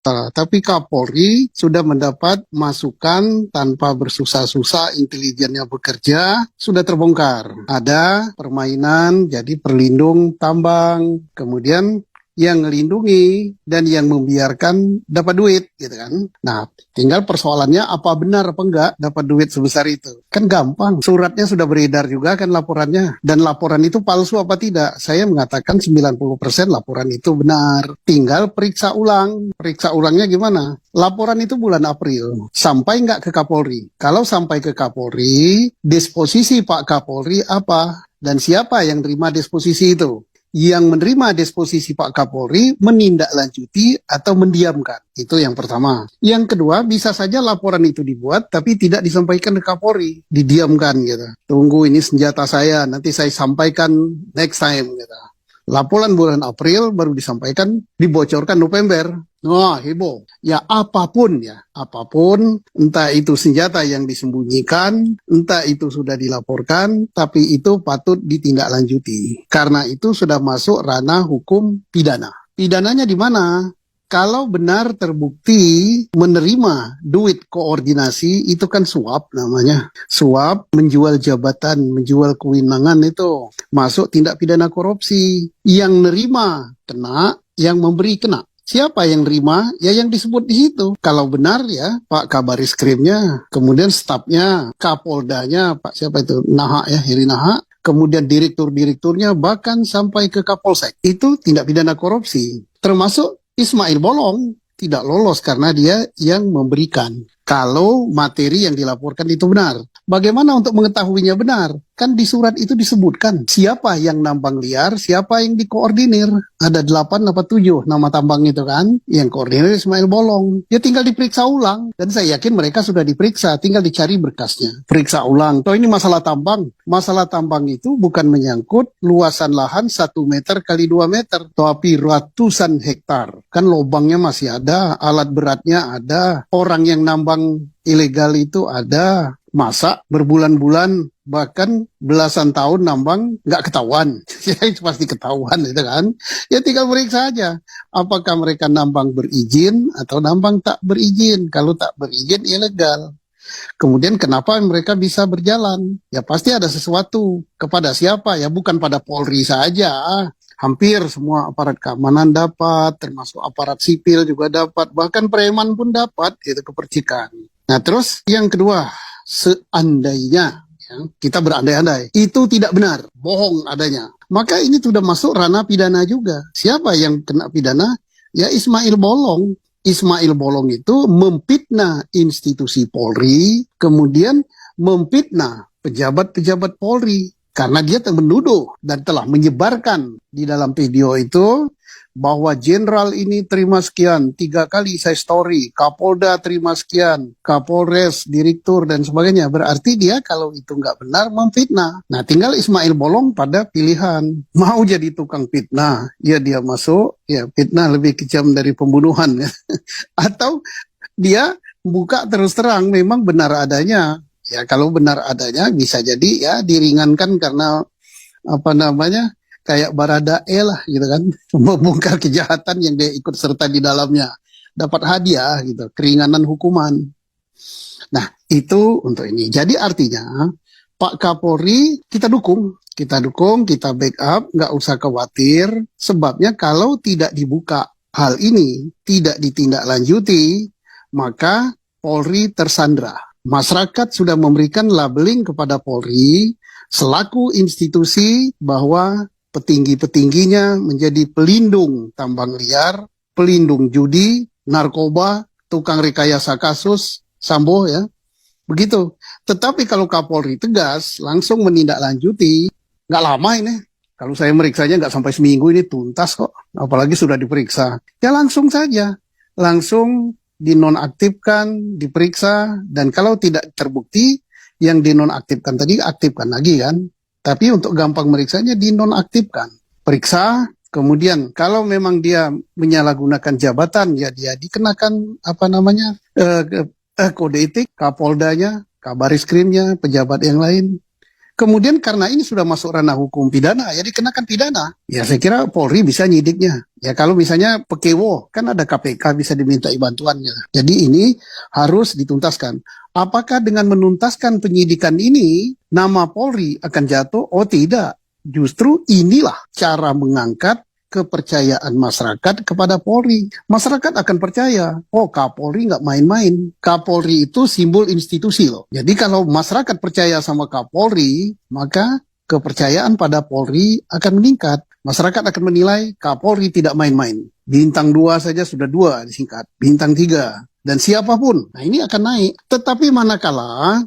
Tapi Kapolri sudah mendapat masukan tanpa bersusah-susah, intelijennya bekerja, sudah terbongkar. Ada permainan jadi perlindung tambang, kemudian yang melindungi dan yang membiarkan dapat duit, gitu kan. Nah, tinggal persoalannya apa benar apa enggak dapat duit sebesar itu. Kan gampang, suratnya sudah beredar juga kan laporannya. Dan laporan itu palsu apa tidak? Saya mengatakan 90% laporan itu benar. Tinggal periksa ulang. Periksa ulangnya gimana? Laporan itu bulan April. Sampai enggak ke Kapolri? Kalau sampai ke Kapolri, disposisi Pak Kapolri apa? Dan siapa yang terima disposisi itu? Yang menerima disposisi Pak Kapolri menindaklanjuti atau mendiamkan. Itu yang pertama. Yang kedua, bisa saja laporan itu dibuat tapi tidak disampaikan ke Kapolri, didiamkan gitu. Tunggu, ini senjata saya, nanti saya sampaikan next time gitu. Laporan bulan April baru disampaikan, dibocorkan November. Wah, heboh. Ya apapun, entah itu senjata yang disembunyikan, entah itu sudah dilaporkan, tapi itu patut ditindaklanjuti. Karena itu sudah masuk ranah hukum pidana. Pidananya di mana? Kalau benar terbukti menerima duit koordinasi, itu kan suap namanya. Suap, menjual jabatan, menjual kewenangan itu masuk tindak pidana korupsi. Yang nerima kena, yang memberi kena. Siapa yang nerima? Ya yang disebut di situ. Kalau benar ya Pak Kabariskrimnya, kemudian stafnya, Kapoldanya, Pak siapa itu? Naha ya, Heri Naha. Kemudian direktur-direkturnya, bahkan sampai ke Kapolsek. Itu tindak pidana korupsi. Termasuk Ismail Bolong tidak lolos karena dia yang memberikan. Kalau materi yang dilaporkan itu benar. Bagaimana untuk mengetahuinya benar? Kan di surat itu disebutkan siapa yang nambang liar, siapa yang dikoordinir. Ada 8 atau 7 nama tambang itu kan. Yang koordinir Ismail Bolong. Ya tinggal diperiksa ulang. Dan saya yakin mereka sudah diperiksa, tinggal dicari berkasnya. Periksa ulang. Toh ini masalah tambang. Masalah tambang itu bukan menyangkut luasan lahan 1 meter kali 2 meter. Tapi ratusan hektar. Kan lubangnya masih ada, alat beratnya ada, orang yang nambang ilegal itu ada. Masa berbulan-bulan bahkan belasan tahun nambang nggak ketahuan? Ya itu pasti ketahuan itu kan. Ya tinggal periksa aja apakah mereka nambang berizin atau nambang tak berizin. Kalau tak berizin ilegal. Kemudian kenapa mereka bisa berjalan? Ya pasti ada sesuatu. Kepada siapa? Ya bukan pada Polri saja. Hampir semua aparat keamanan dapat, termasuk aparat sipil juga dapat, bahkan preman pun dapat, itu kepercikan. Nah terus yang kedua, seandainya ya, kita berandai-andai, itu tidak benar, bohong adanya, maka ini sudah masuk ranah pidana juga. Siapa yang kena pidana? Ya Ismail Bolong. Ismail Bolong itu memfitnah institusi Polri, kemudian memfitnah pejabat-pejabat Polri. Karena dia menuduh dan telah menyebarkan di dalam video itu bahwa jenderal ini terima sekian, 3 kali saya story, Kapolda terima sekian, Kapolres, direktur dan sebagainya. Berarti dia kalau itu nggak benar memfitnah. Nah tinggal Ismail Bolong pada pilihan. Mau jadi tukang fitnah, ya dia masuk, ya fitnah lebih kejam dari pembunuhan. Atau dia buka terus terang memang benar adanya. Ya kalau benar adanya bisa jadi ya diringankan karena apa namanya kayak Baradae lah gitu kan, membongkar kejahatan yang dia ikut serta di dalamnya, dapat hadiah gitu, keringanan hukuman. Nah itu untuk ini. Jadi artinya Pak Kapolri kita dukung, kita backup, nggak usah khawatir. Sebabnya kalau tidak dibuka hal ini, tidak ditindaklanjuti, maka Polri tersandra. Masyarakat sudah memberikan labeling kepada Polri selaku institusi bahwa petinggi-petingginya menjadi pelindung tambang liar, pelindung judi, narkoba, tukang rekayasa kasus, Sambo ya. Begitu. Tetapi kalau Kapolri tegas, langsung menindaklanjuti, nggak lama ini. Kalau saya meriksanya nggak sampai seminggu ini tuntas kok. Apalagi sudah diperiksa. Ya langsung saja. Langsung dinonaktifkan, diperiksa, dan kalau tidak terbukti, yang dinonaktifkan tadi aktifkan lagi kan. Tapi untuk gampang meriksanya dinonaktifkan. Periksa, kemudian kalau memang dia menyalahgunakan jabatan, ya dia dikenakan kode etik, Kapoldanya, Kabarisskrimnya, pejabat yang lain. Kemudian karena ini sudah masuk ranah hukum pidana, ya dikenakan pidana. Ya saya kira Polri bisa nyidiknya. Ya kalau misalnya pekewo, kan ada KPK bisa diminta bantuannya. Jadi ini harus dituntaskan. Apakah dengan menuntaskan penyidikan ini, nama Polri akan jatuh? Oh tidak. Justru inilah cara mengangkat kepercayaan masyarakat kepada Polri. Masyarakat akan percaya, oh Kapolri nggak main-main. Kapolri itu simbol institusi loh. Jadi kalau masyarakat percaya sama Kapolri, maka kepercayaan pada Polri akan meningkat. Masyarakat akan menilai Kapolri tidak main-main. Bintang 2 saja sudah 2 disingkat. Bintang 3. Dan siapapun, nah ini akan naik. Tetapi manakala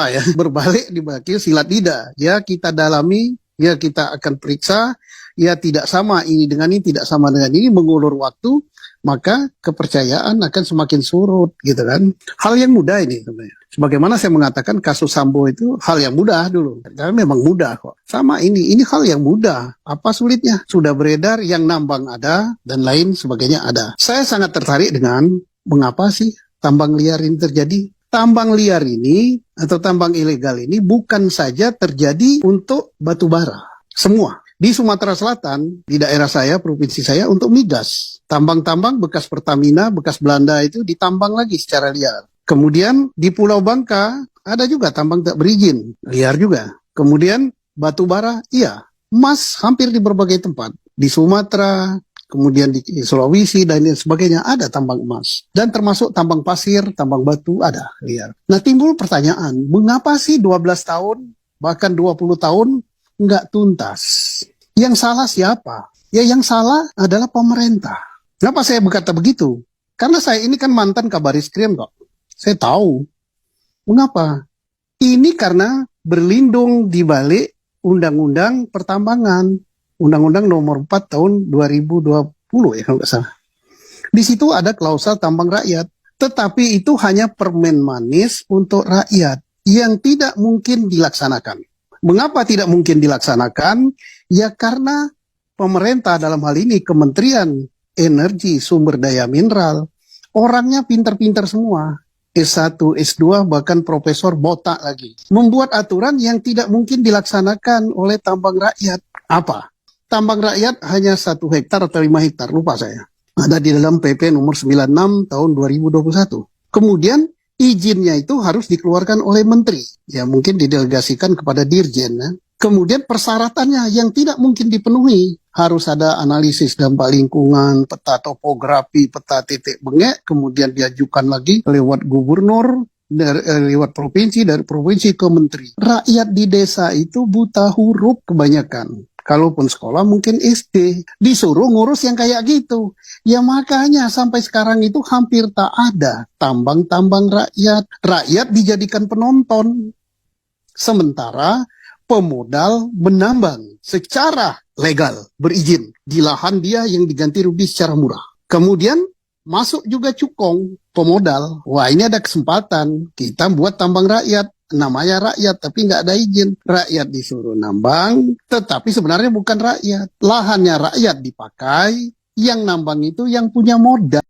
ya, berbalik di bakil silat lidah. Ya kita dalami, ya kita akan periksa, ya tidak sama ini dengan ini, tidak sama dengan ini, mengulur waktu, maka kepercayaan akan semakin surut, gitu kan. Hal yang mudah ini sebenarnya. Sebagaimana saya mengatakan kasus Sambo itu hal yang mudah dulu. Karena memang mudah kok. Sama ini hal yang mudah. Apa sulitnya? Sudah beredar, yang nambang ada, dan lain sebagainya ada. Saya sangat tertarik dengan mengapa sih tambang liar ini terjadi. Tambang liar ini, atau tambang ilegal ini, bukan saja terjadi untuk batu bara. Semua. Di Sumatera Selatan, di daerah saya, provinsi saya, untuk migas. Tambang-tambang bekas Pertamina, bekas Belanda itu ditambang lagi secara liar. Kemudian di Pulau Bangka, ada juga tambang tak berizin, liar juga. Kemudian batu bara, iya. Emas hampir di berbagai tempat. Di Sumatera, kemudian di Sulawesi, dan lain sebagainya, ada tambang emas. Dan termasuk tambang pasir, tambang batu, ada liar. Nah timbul pertanyaan, mengapa sih 12 tahun, bahkan 20 tahun, nggak tuntas? Yang salah siapa? Ya yang salah adalah pemerintah. Kenapa saya berkata begitu? Karena saya ini kan mantan Kabariskrem kok. Saya tahu. Mengapa? Ini karena berlindung di balik Undang-Undang Pertambangan. Undang-Undang nomor 4 tahun 2020 ya kalau nggak salah. Di situ ada klausul tambang rakyat. Tetapi itu hanya permen manis untuk rakyat yang tidak mungkin dilaksanakan. Mengapa tidak mungkin dilaksanakan? Ya karena pemerintah dalam hal ini Kementerian Energi Sumber Daya Mineral, orangnya pintar-pintar semua. S1, S2, bahkan profesor botak lagi. Membuat aturan yang tidak mungkin dilaksanakan oleh tambang rakyat. Apa? Tambang rakyat hanya 1 hektar atau 5 hektar, lupa saya. Ada di dalam PP nomor 96 tahun 2021. Kemudian izinnya itu harus dikeluarkan oleh menteri. Ya mungkin didelegasikan kepada dirjen. Ya. Kemudian persyaratannya yang tidak mungkin dipenuhi. Harus ada analisis dampak lingkungan, peta topografi, peta titik bengek, kemudian diajukan lagi lewat gubernur, lewat provinsi, dari provinsi ke menteri. Rakyat di desa itu buta huruf kebanyakan. Kalaupun sekolah mungkin SD. Disuruh ngurus yang kayak gitu. Ya makanya sampai sekarang itu hampir tak ada tambang-tambang rakyat. Rakyat dijadikan penonton. Sementara pemodal menambang secara legal, berizin. Di lahan dia yang diganti rugi secara murah. Kemudian masuk juga cukong, pemodal. Wah ini ada kesempatan. Kita buat tambang rakyat. Namanya rakyat, tapi nggak ada izin. Rakyat disuruh nambang, tetapi sebenarnya bukan rakyat. Lahannya rakyat dipakai, yang nambang itu yang punya modal.